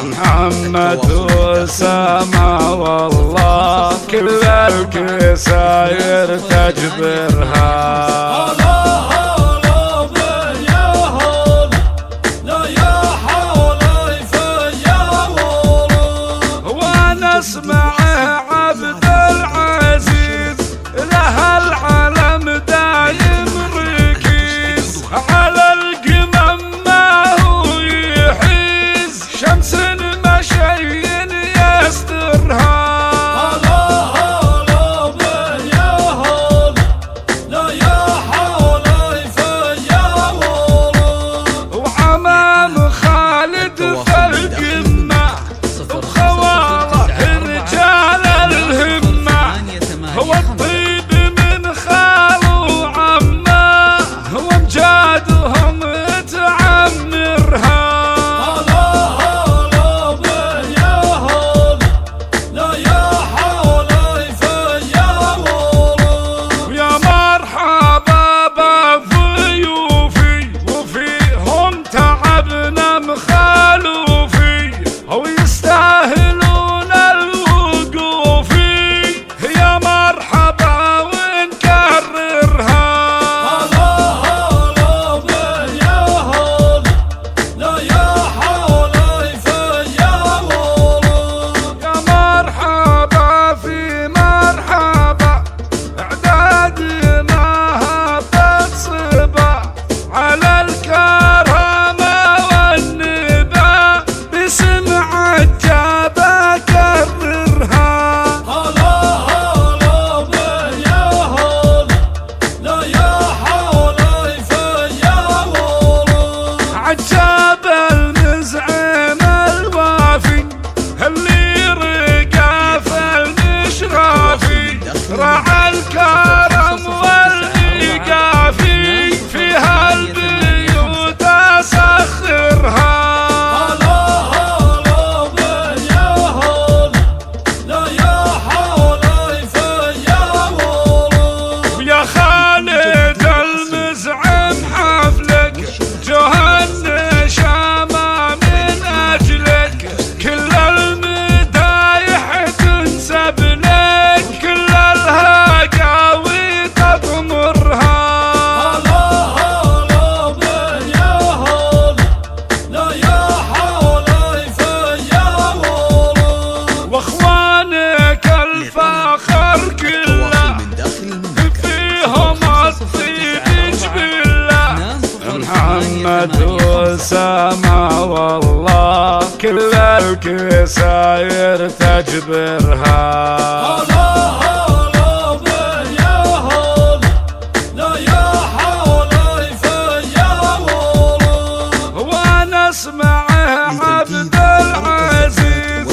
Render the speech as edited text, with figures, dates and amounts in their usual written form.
محمد وسامة والله كل الكساير تجبرها. وانا اسمع عبد العزيز له العلم دايم ركيز على القمم ما هو يحيز شمس مشين يسترها. وعمام خالد في القمة وخوارح رجال الهمة هو الطيب من خال وعمه وامجادهم تعمرها. راعى الكرم والإيقافي فيها البيوت أسخرها. ويا خالد المزعم حفلك جهن شامة من أجلك كل المدايح تنسب لك كل الهقاوي تضمرها. واخوانك الفخر كله فيهم الطيب جبله محمد وسامة والله كل الكساير تجبرها. وانا اسمع عبد العزيز